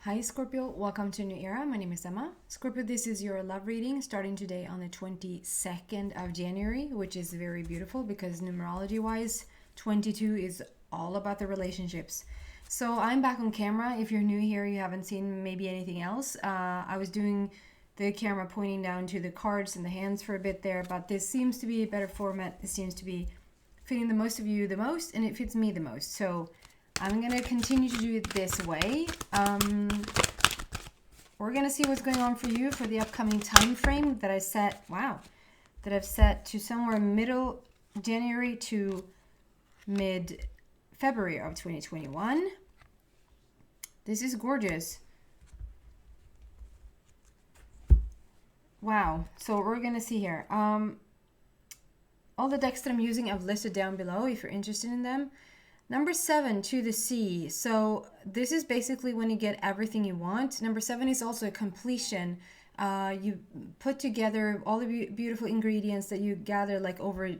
Hi Scorpio, welcome to a new era. My name is Emma. Scorpio, this is your love reading starting today on the 22nd of January, which is very beautiful because numerology wise, 22 is all about the relationships. So I'm back on camera. If you're new here, you haven't seen maybe anything else. I was doing the camera pointing down to the cards and the hands for a bit there, but this seems to be a better format. It seems to be fitting the most of you the most, and it fits me the most. So I'm going to continue to do it this way. We're going to see what's going on for you for the upcoming time frame that I set, that I've set to somewhere middle January to mid February of 2021. This is gorgeous. Wow. So we're going to see here. All the decks that I'm using I've listed down below if you're interested in them. Number 7, to the sea. So this is basically when you get everything you want. Number 7 is also a completion. You put together all the beautiful ingredients that you gather like over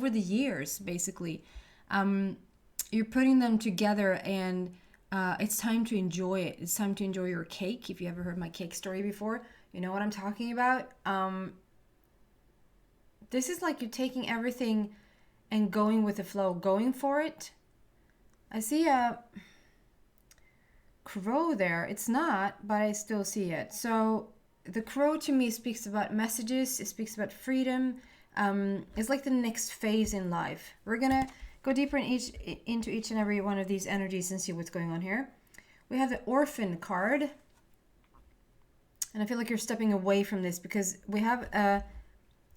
the years, basically. You're putting them together, and it's time to enjoy it. It's time to enjoy your cake. If you ever heard my cake story before, you know what I'm talking about. This is like you're taking everything and going with the flow, going for it. I see a crow there. It's not, but I still see it. So the crow to me speaks about messages. It speaks about freedom. It's like the next phase in life. We're going to go deeper into each and every one of these energies and see what's going on here. We have the orphan card. And I feel like you're stepping away from this because we have a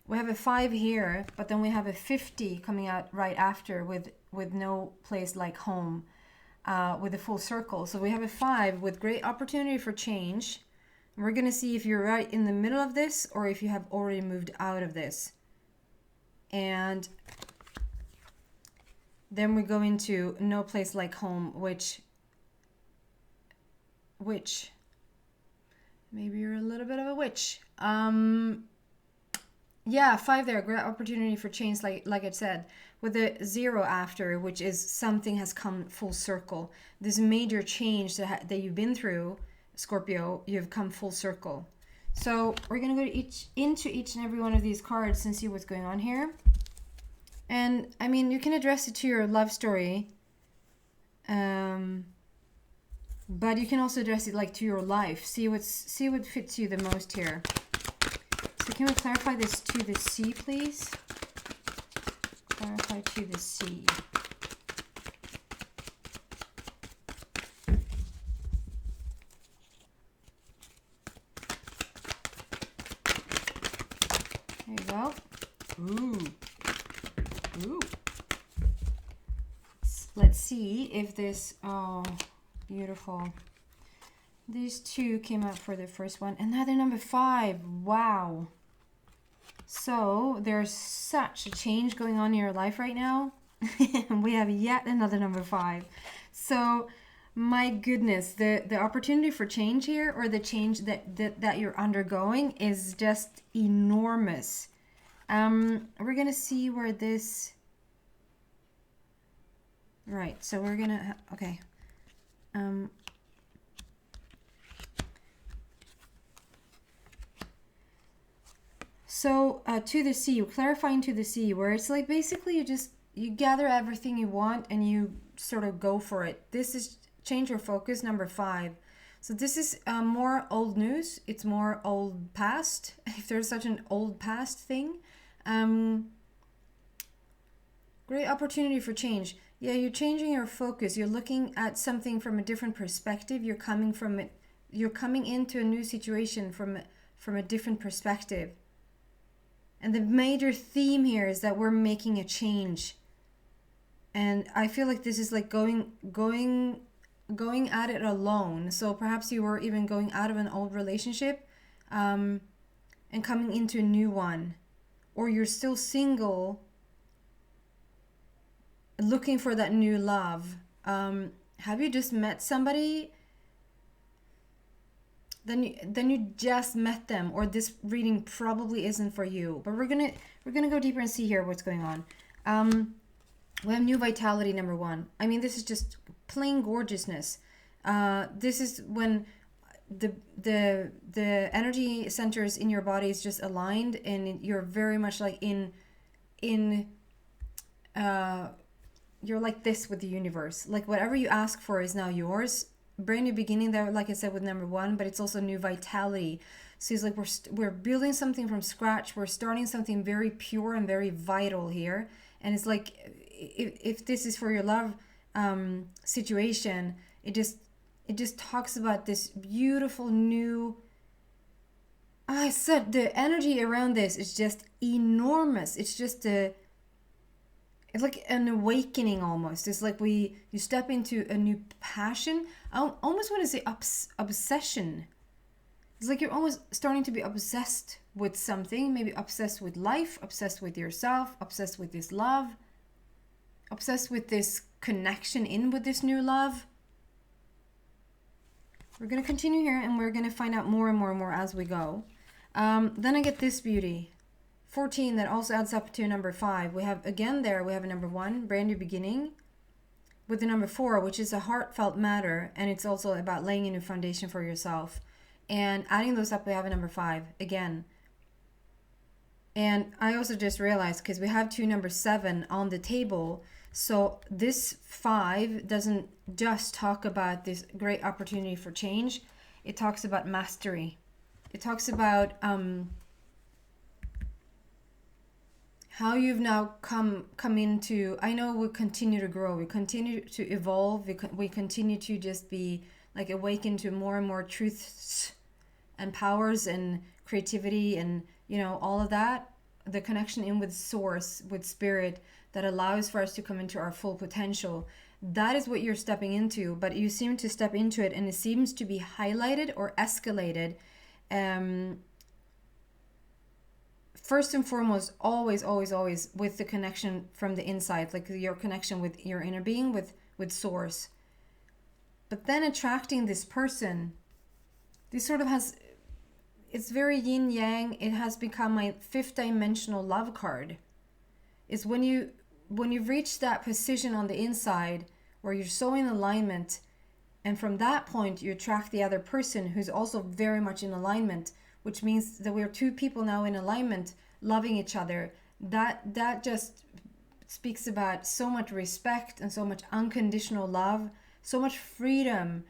5 here, but then we have a 50 coming out right after with no place like home, with a full circle. So we have a 5 with great opportunity for change. And we're going to see if you're right in the middle of this or if you have already moved out of this. And then we go into no place like home, which maybe you're a little bit of a witch. Yeah, 5 there, great opportunity for change, like I said, with a 0 after, which is something has come full circle. This major change that you've been through, Scorpio, you've come full circle. So we're going to go into each and every one of these cards and see what's going on here. And, I mean, you can address it to your love story, but you can also address it like to your life. See what fits you the most here. So can we clarify this to the sea, please? Clarify to the sea. There you go. Ooh. Let's see if this, oh, beautiful. These 2 came out for the first one. Another number 5. Wow. So there's such a change going on in your life right now. We have yet another number 5. So my goodness, the opportunity for change here, or the change that you're undergoing, is just enormous. We're going to see where this... Right, so we're going to... Okay. So to the sea, clarifying to the sea, where it's like basically you gather everything you want and you sort of go for it. This is change your focus, number 5. So this is more old news. It's more old past, if there's such an old past thing. Great opportunity for change. Yeah, you're changing your focus. You're looking at something from a different perspective. You're coming into a new situation from a different perspective. And the major theme here is that we're making a change. And I feel like this is like going at it alone. So perhaps you were even going out of an old relationship and coming into a new one. Or you're still single, looking for that new love. Have you just met somebody? Then you just met them, or this reading probably isn't for you. But we're gonna go deeper and see here what's going on. We have new vitality, number 1. I mean, this is just plain gorgeousness. This is when the energy centers in your body is just aligned, and you're very much like in you're like this with the universe. Like whatever you ask for is now yours. Brand new beginning there, like I said with number one, but it's also new vitality. So it's like we're building something from scratch. We're starting something very pure and very vital here. And it's like if this is for your love situation, it just talks about this beautiful new. I said the energy around this is just enormous. It's just it's like an awakening almost. It's like you step into a new passion. I almost want to say obsession. It's like you're almost starting to be obsessed with something, maybe obsessed with life, obsessed with yourself, obsessed with this love, obsessed with this connection in with this new love. We're going to continue here, and we're going to find out more and more and more as we go. Then I get this beauty. 14, that also adds up to number 5. We have, again there, we have a number 1, brand new beginning, with the number 4, which is a heartfelt matter, and it's also about laying a new foundation for yourself. And adding those up, we have a number 5, again. And I also just realized, because we have 2 number 7 on the table, so this 5 doesn't just talk about this great opportunity for change. It talks about mastery. It talks about how you've now come into, I know we continue to grow, we continue to evolve, we continue to just be like awakened to more and more truths and powers and creativity and, you know, all of that, the connection in with source, with spirit, that allows for us to come into our full potential. That is what you're stepping into, but you seem to step into it and it seems to be highlighted or escalated. First and foremost, always with the connection from the inside, like your connection with your inner being, with source. But then attracting this person, this sort of has, it's very yin yang. It has become my 5th dimensional love card. It's when you've reached that position on the inside where you're so in alignment, and from that point you attract the other person who's also very much in alignment, which means that we're 2 people now in alignment, loving each other. That just speaks about so much respect and so much unconditional love, so much freedom.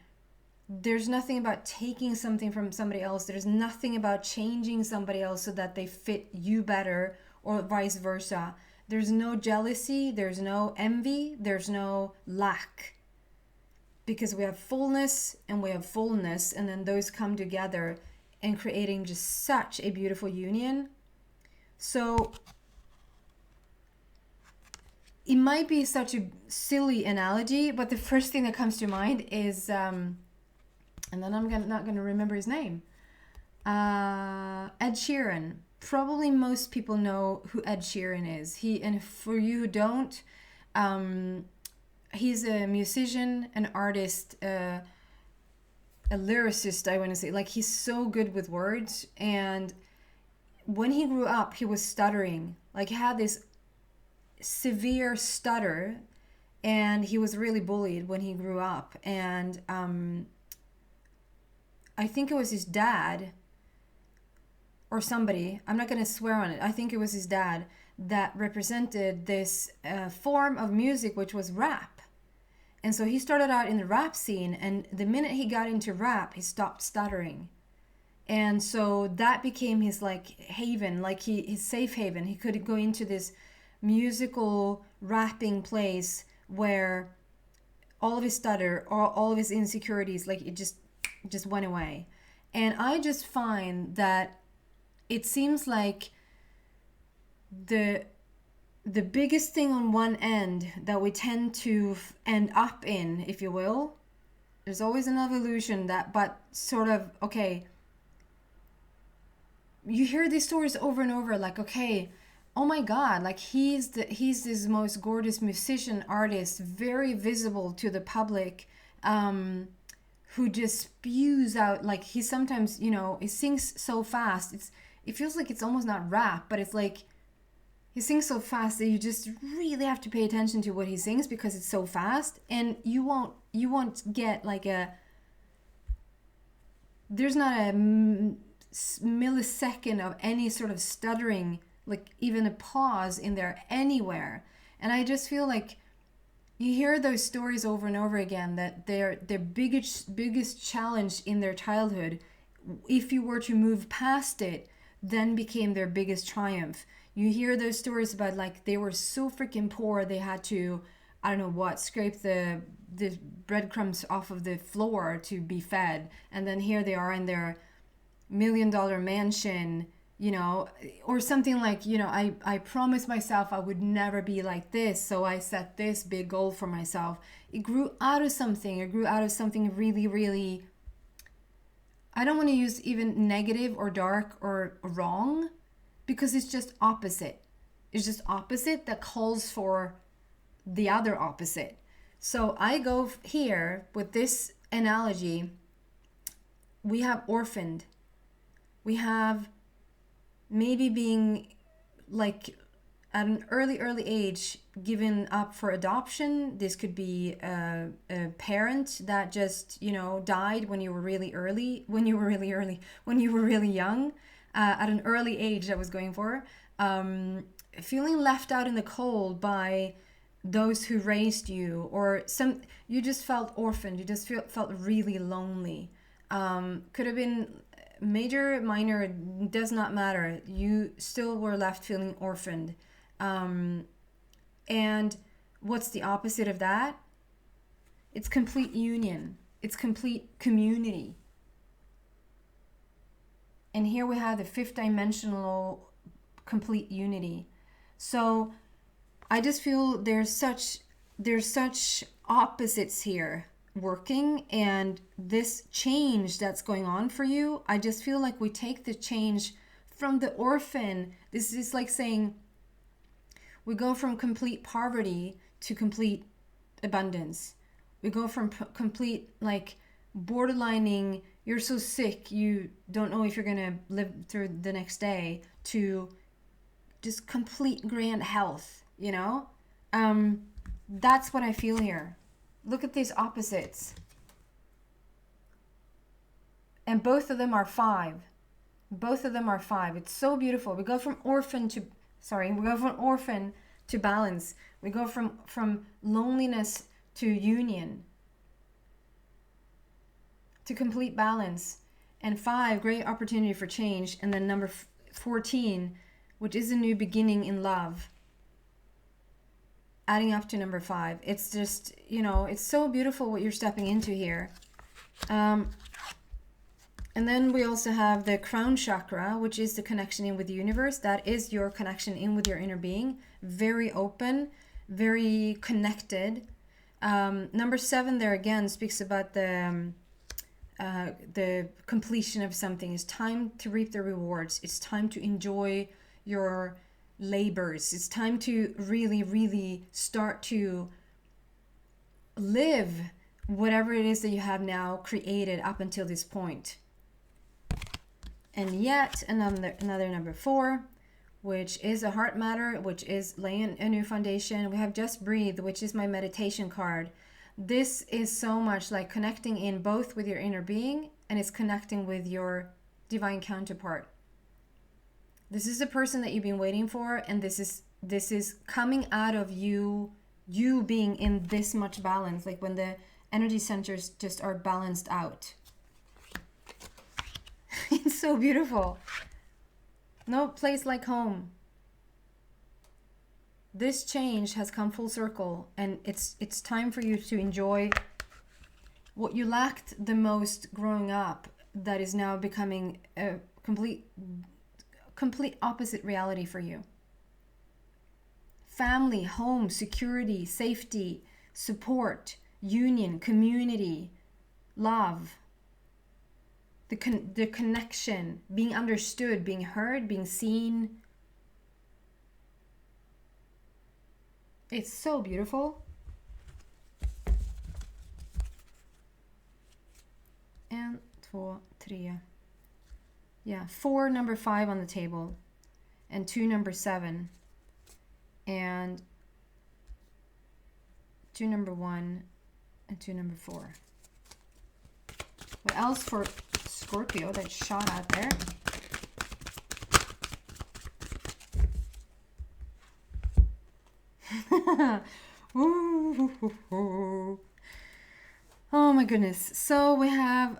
There's nothing about taking something from somebody else. There's nothing about changing somebody else so that they fit you better or vice versa. There's no jealousy, there's no envy, there's no lack. Because we have fullness and we have fullness, and then those come together and creating just such a beautiful union. So it might be such a silly analogy, but the first thing that comes to mind is, and then I'm not going to remember his name, Ed Sheeran. Probably most people know who Ed Sheeran is. And for you who don't, he's a musician, an artist, a lyricist, I want to say. Like, he's so good with words. And when he grew up, he was stuttering. Like, he had this severe stutter, and he was really bullied when he grew up. And I think it was his dad or somebody, I'm not going to swear on it, I think it was his dad, that represented this form of music, which was rap. And so he started out in the rap scene, and the minute he got into rap, he stopped stuttering. And so that became his like haven, like his safe haven. He could go into this musical rapping place where all of his stutter or all of his insecurities, like it just went away. And I just find that it seems like the biggest thing on one end that we tend to end up in, if you will, there's always an evolution that, but sort of, okay, you hear these stories over and over, like, okay, oh my God, like he's this most gorgeous musician, artist, very visible to the public, who just spews out, like he sometimes, you know, he sings so fast, it feels like it's almost not rap, but it's like he sings so fast that you just really have to pay attention to what he sings because it's so fast, and you won't get like there's not a millisecond of any sort of stuttering, like even a pause in there anywhere. And I just feel like you hear those stories over and over again, that their biggest challenge in their childhood, if you were to move past it, then became their biggest triumph. You hear those stories about like they were so freaking poor they had to, I don't know what, scrape the breadcrumbs off of the floor to be fed, and then here they are in their $1 million mansion, you know, or something like, you know, I promised myself I would never be like this, so I set this big goal for myself. It grew out of something. It grew out of something really, really, I don't want to use even negative or dark or wrong, because it's just opposite. It's just opposite that calls for the other opposite. So I go here with this analogy. We have orphaned. We have maybe being like at an early age given up for adoption. This could be a parent that just, you know, died when you were really young, at an early age. That was going for feeling left out in the cold by those who raised you, or you just felt orphaned. You just felt really lonely. Could have been major, minor, does not matter. You still were left feeling orphaned. And what's the opposite of that? It's complete union. It's complete community. And here we have the fifth dimensional complete unity. So I just feel there's such opposites here working, and this change that's going on for you, I just feel like we take the change from the orphan. This is like saying we go from complete poverty to complete abundance. We go from complete like borderlining, you're so sick you don't know if you're gonna live through the next day, to just complete grand health, you know? That's what I feel here. Look at these opposites. And both of them are 5. Both of them are 5. It's so beautiful. We go from orphan to balance. We go from loneliness to union, to complete balance. And 5, great opportunity for change. And then number 14, which is a new beginning in love, adding up to number 5. It's just, you know, it's so beautiful what you're stepping into here. And then we also have the crown chakra, which is the connection in with the universe. That is your connection in with your inner being. Very open, very connected. Number 7 there again speaks about the completion of something. It's time to reap the rewards. It's time to enjoy your labors. It's time to really, really start to live whatever it is that you have now created up until this point. And yet another number 4, which is a heart matter, which is laying a new foundation. We have just breathe, which is my meditation card. This is so much like connecting in both with your inner being, and it's connecting with your divine counterpart. This is the person that you've been waiting for, and this is coming out of you being in this much balance, like when the energy centers just are balanced out. It's so beautiful. No place like home. This change has come full circle, and it's time for you to enjoy what you lacked the most growing up, that is now becoming a complete opposite reality for you. Family, home, security, safety, support, union, community, love. The connection, being understood, being heard, being seen. It's so beautiful. And 2, 3. Yeah, 4 number 5 on the table, and 2 number 7, and 2 number 1, and 2 number 4. What else for Scorpio that shot out there. Oh my goodness. So we have,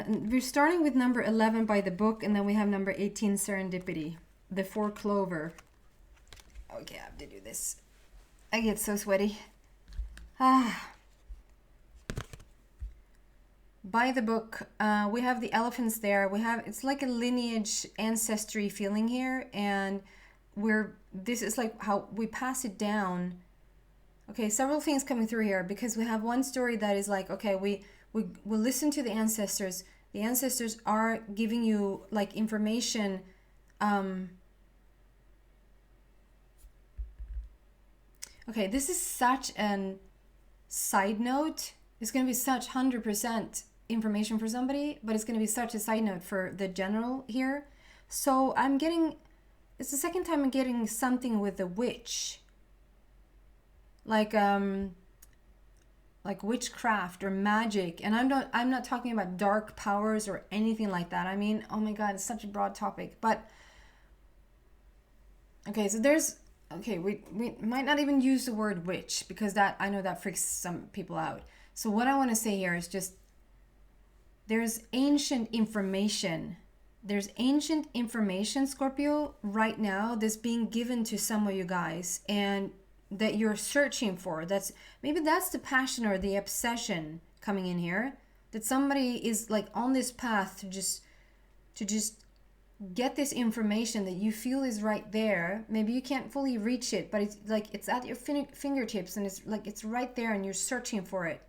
we're starting with number 11 by the book, and then we have number 18, Serendipity, the 4 clover. Okay, I have to do this. I get so sweaty. By the book, we have the elephants there. We have, it's like a lineage ancestry feeling here, and this is like how we pass it down. Okay, several things coming through here, because we have one story that is like, okay, we listen to the ancestors. The ancestors are giving you like information. Okay, this is such an side note. It's going to be such 100% information for somebody, but it's going to be such a side note for the general here. So I'm getting, it's the second time I'm getting something with the witch. Like witchcraft or magic, and I'm not talking about dark powers or anything like that. I mean, oh my god, it's such a broad topic. But okay, so there's, okay, we might not even use the word witch, because that, I know that freaks some people out. So what I want to say here is just, there's ancient information. There's ancient information, Scorpio, right now that's being given to some of you guys, and that you're searching for. Maybe that's the passion or the obsession coming in here, that somebody is like on this path to just get this information that you feel is right there. Maybe you can't fully reach it, but it's like it's at your fingertips, and it's like it's right there, and you're searching for it.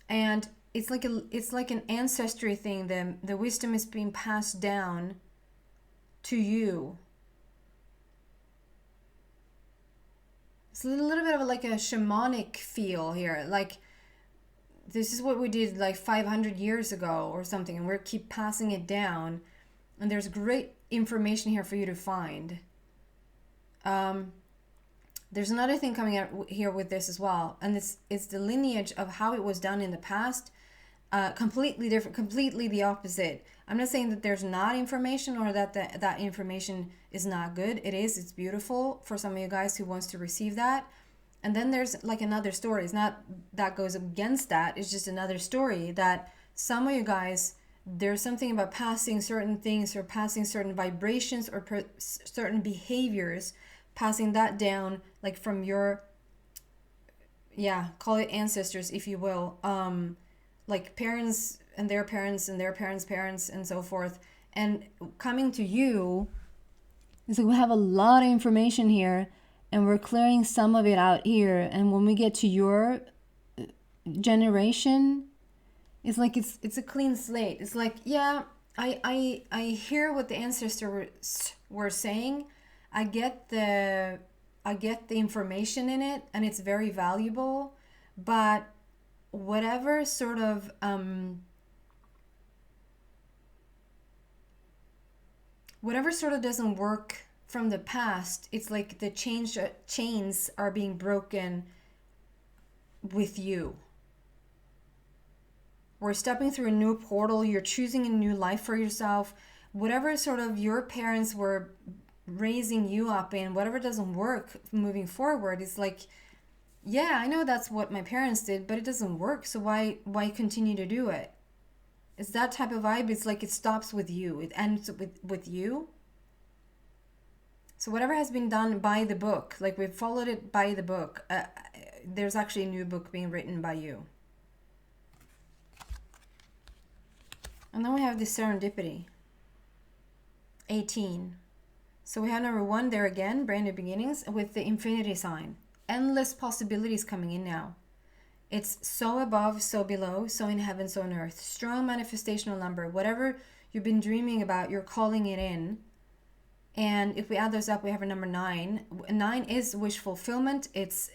And it's like an ancestry thing. The wisdom is being passed down to you. It's a little bit of like a shamanic feel here. Like, this is what we did like 500 years ago or something, and we keep passing it down. And there's great information here for you to find. There's another thing coming out here with this as well, and it's the lineage of how it was done in the past. Completely different, completely the opposite. I'm not saying that there's not information, or that that information is not good. It is. It's beautiful for some of you guys who wants to receive that. And then there's like another story. It's not that goes against that. It's just another story that some of you guys, there's something about passing certain things, or passing certain vibrations, or certain behaviors, passing that down, like from your, call it ancestors, if you will, like parents and their parents and their parents' parents and so forth, and coming to you. So we have a lot of information here, and we're clearing some of it out here. And when we get to your generation, it's like it's a clean slate. It's like, yeah, I hear what the ancestors were saying. I get the information in it, and it's very valuable. But whatever sort of doesn't work from the past, it's like the chains are being broken with you. We're stepping through a new portal. You're choosing a new life for yourself. Whatever sort of your parents were raising you up in, whatever doesn't work moving forward, it's like, yeah, I know that's what my parents did, but it doesn't work. So why continue to do it? It's that type of vibe. It's like it stops with you. It ends with you. So whatever has been done by the book, like we've followed it by the book, there's actually a new book being written by you. And then we have the serendipity. 18. So we have number 1 there again, brand new beginnings, with the infinity sign. Endless possibilities coming in now. It's so above, so below, so in heaven, so on earth. Strong manifestational number. Whatever you've been dreaming about, you're calling it in. And if we add those up, we have a number 9. 9 is wish fulfillment. It's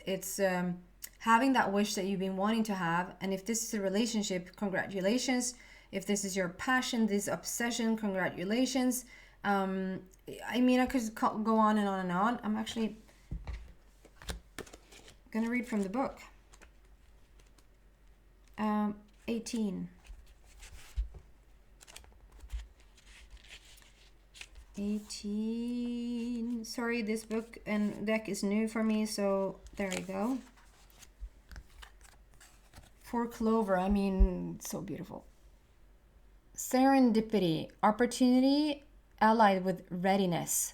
having that wish that you've been wanting to have. And if this is a relationship, congratulations. If this is your passion, this obsession, congratulations. I mean, I could go on and on and on. I'm actually going to read from the book. 18. 18. Sorry, this book and deck is new for me, so there you go. 4 clover, I mean, so beautiful. Serendipity, opportunity allied with readiness.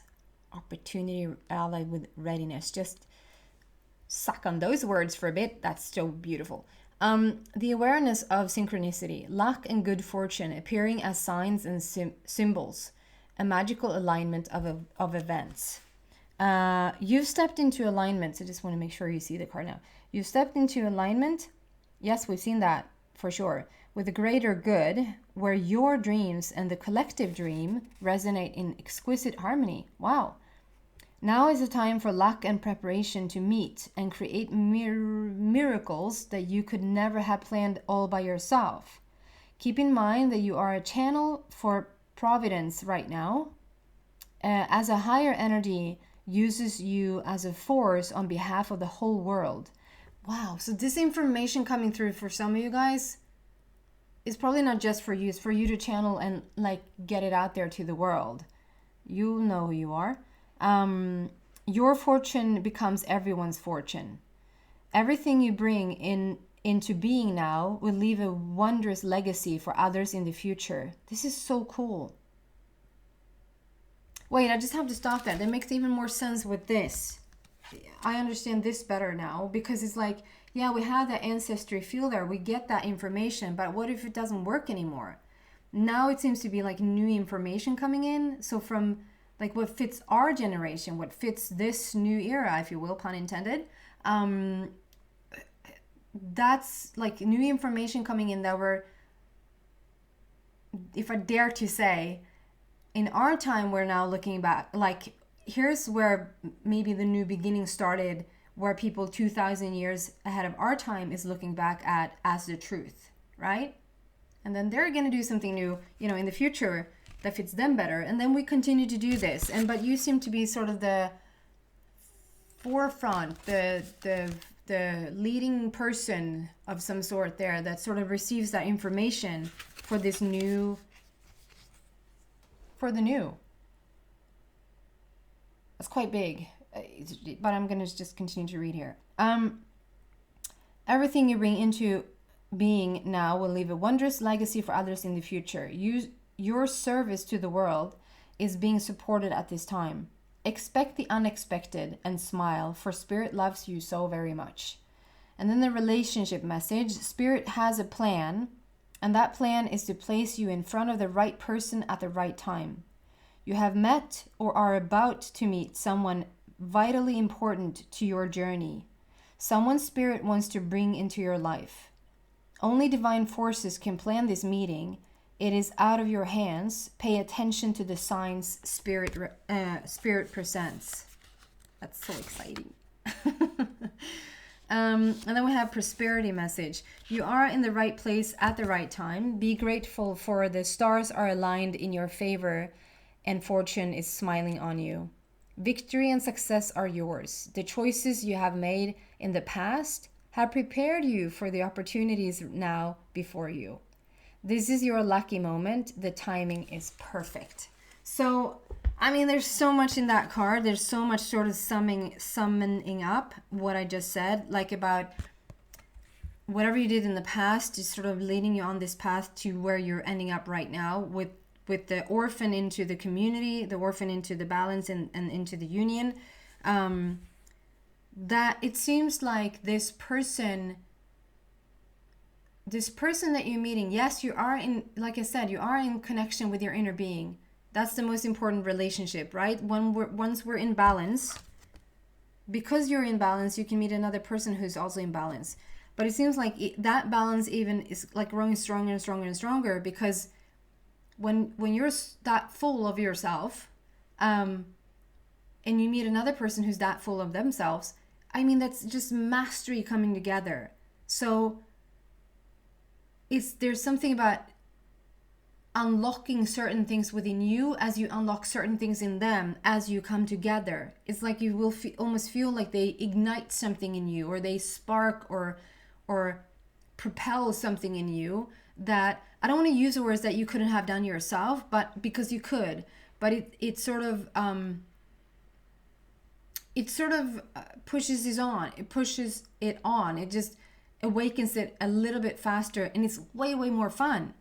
Opportunity allied with readiness. Just suck on those words for a bit. That's so beautiful. The awareness of synchronicity, luck and good fortune appearing as signs and symbols, a magical alignment of events. You've stepped into alignment. So I just want to make sure you see the card now. You've stepped into alignment. Yes, we've seen that for sure. With the greater good, where your dreams and the collective dream resonate in exquisite harmony. Wow. Now is the time for luck and preparation to meet and create miracles that you could never have planned all by yourself. Keep in mind that you are a channel for providence right now, as a higher energy uses you as a force on behalf of the whole world. Wow, so this information coming through for some of you guys is probably not just for you, it's for you to channel and like get it out there to the world. You know who you are. Your fortune becomes everyone's fortune. Everything you bring into being now will leave a wondrous legacy for others in the future. This is so cool. Wait, I just have to stop that. That makes even more sense with this. I understand this better now, because it's like, yeah, we have that ancestry feel there. We get that information, but what if it doesn't work anymore? Now it seems to be like new information coming in. So from like what fits our generation, what fits this new era, if you will, pun intended, that's like new information coming in that we're, if I dare to say, in our time, we're now looking back, like here's where maybe the new beginning started, where people 2,000 years ahead of our time is looking back at as the truth, right? And then they're going to do something new, you know, in the future that fits them better. And then we continue to do this. But you seem to be sort of the forefront, the leading person of some sort there that sort of receives that information for this new, for the new. That's quite big, but I'm going to just continue to read here. Everything you bring into being now will leave a wondrous legacy for others in the future. Your service to the world is being supported at this time. Expect the unexpected and smile, for Spirit loves you so very much. And then the relationship message. Spirit has a plan, and that plan is to place you in front of the right person at the right time. You have met or are about to meet someone vitally important to your journey. Someone Spirit wants to bring into your life. Only divine forces can plan this meeting. It is out of your hands. Pay attention to the signs Spirit presents. That's so exciting. And then we have prosperity message. You are in the right place at the right time. Be grateful for the stars are aligned in your favor and fortune is smiling on you. Victory and success are yours. The choices you have made in the past have prepared you for the opportunities now before you. This is your lucky moment. The timing is perfect. So, I mean, there's so much in that card. There's so much sort of summoning up what I just said, like about whatever you did in the past is sort of leading you on this path to where you're ending up right now with the orphan into the community, the orphan into the balance and into the union. That it seems like this person that you're meeting, yes, you are in, like I said, you are in connection with your inner being. That's the most important relationship, right? Once we're in balance, because you're in balance, you can meet another person who's also in balance. But it seems like that balance even is like growing stronger and stronger and stronger, because when you're that full of yourself, and you meet another person who's that full of themselves, I mean, that's just mastery coming together. So there's something about unlocking certain things within you as you unlock certain things in them as you come together. It's like you will almost feel like they ignite something in you, or they spark or propel something in you that, I don't want to use the words that you couldn't have done yourself, but because you could, but it sort of pushes it on. It pushes it on. It just awakens it a little bit faster, and it's way, way more fun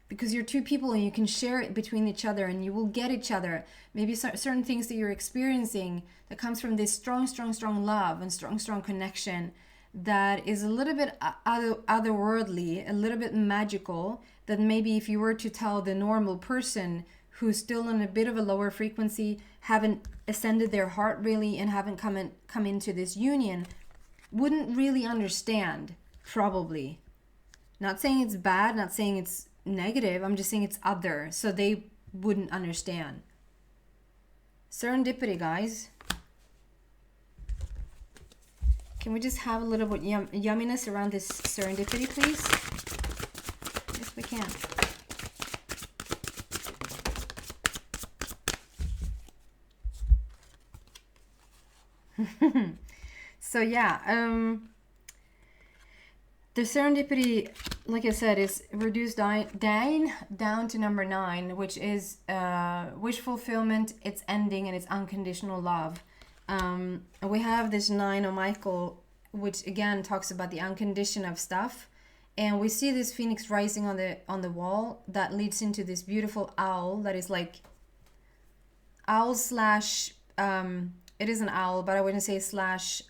because you're two people and you can share it between each other, and you will get each other. Maybe certain things that you're experiencing that comes from this strong, strong, strong love and strong, strong connection that is a little bit otherworldly, a little bit magical, that maybe if you were to tell the normal person who's still on a bit of a lower frequency, haven't ascended their heart really, and haven't come into this union, wouldn't really understand, probably. Not saying it's bad, not saying it's negative, I'm just saying it's other, so they wouldn't understand. Serendipity, guys. Can we just have a little bit yumminess around this serendipity, please? Yes, we can. So yeah, the serendipity, like I said, is reduced down to number 9, which is wish fulfillment, its ending, and its unconditional love. We have this 9 of Michael, which again talks about the unconditioned of stuff, and we see this phoenix rising on the wall that leads into this beautiful owl that is like owl slash it is an owl, but I wouldn't say slash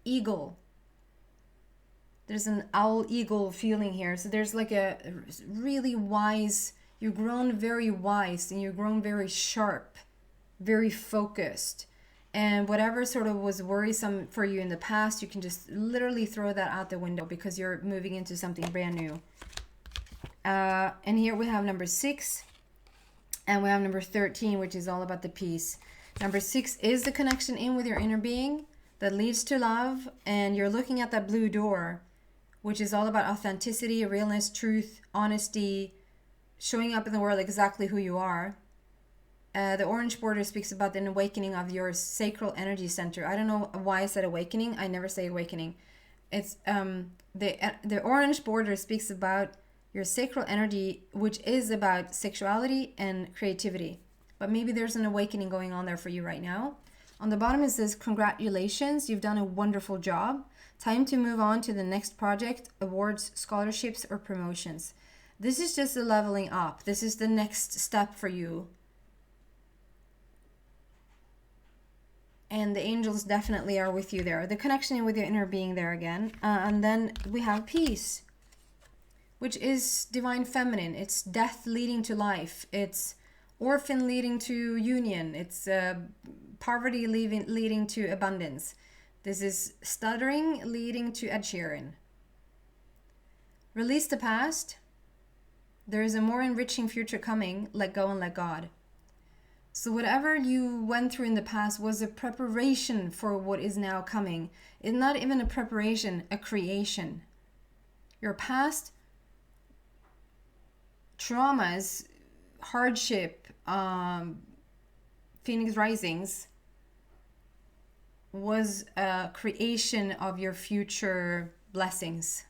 eagle. There's an owl-eagle feeling here. So there's like a really wise, you've grown very wise, and you've grown very sharp, very focused. And whatever sort of was worrisome for you in the past, you can just literally throw that out the window because you're moving into something brand new. And here we have number 6, and we have number 13, which is all about the peace. Number 6 is the connection in with your inner being that leads to love, and you're looking at that blue door, which is all about authenticity, realness, truth, honesty, showing up in the world exactly who you are. The orange border speaks about an awakening of your sacral energy center. I don't know why I said awakening. I never say awakening. It's the orange border speaks about your sacral energy, which is about sexuality and creativity. But maybe there's an awakening going on there for you right now. On the bottom it says, congratulations, you've done a wonderful job. Time to move on to the next project, awards, scholarships, or promotions. This is just a leveling up. This is the next step for you. And the angels definitely are with you there. The connection with your inner being there again. And then we have peace, which is divine feminine. It's death leading to life. It's orphan leading to union. It's poverty leading to abundance. This is stuttering leading to Ed Sheeran. Release the past. There is a more enriching future coming. Let go and let God. So whatever you went through in the past was a preparation for what is now coming. It's not even a preparation, a creation. Your past traumas, hardship, Phoenix Risings was a creation of your future blessings.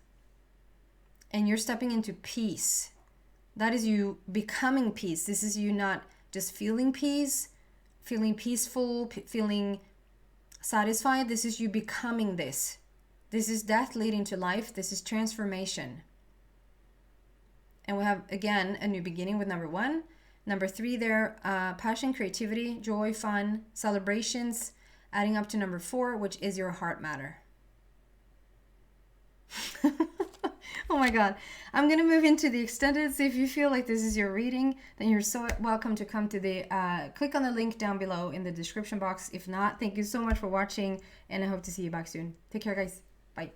And you're stepping into peace. That is you becoming peace. This is you not just feeling peace, feeling peaceful, feeling satisfied. This is you becoming this. This is death leading to life. This is transformation. And we have, again, a new beginning with number 1. Number 3 there, passion, creativity, joy, fun, celebrations, adding up to number 4, which is your heart matter. Oh my God. I'm going to move into the extended. So if you feel like this is your reading, then you're so welcome to come to the, click on the link down below in the description box. If not, thank you so much for watching, and I hope to see you back soon. Take care, guys. Bye.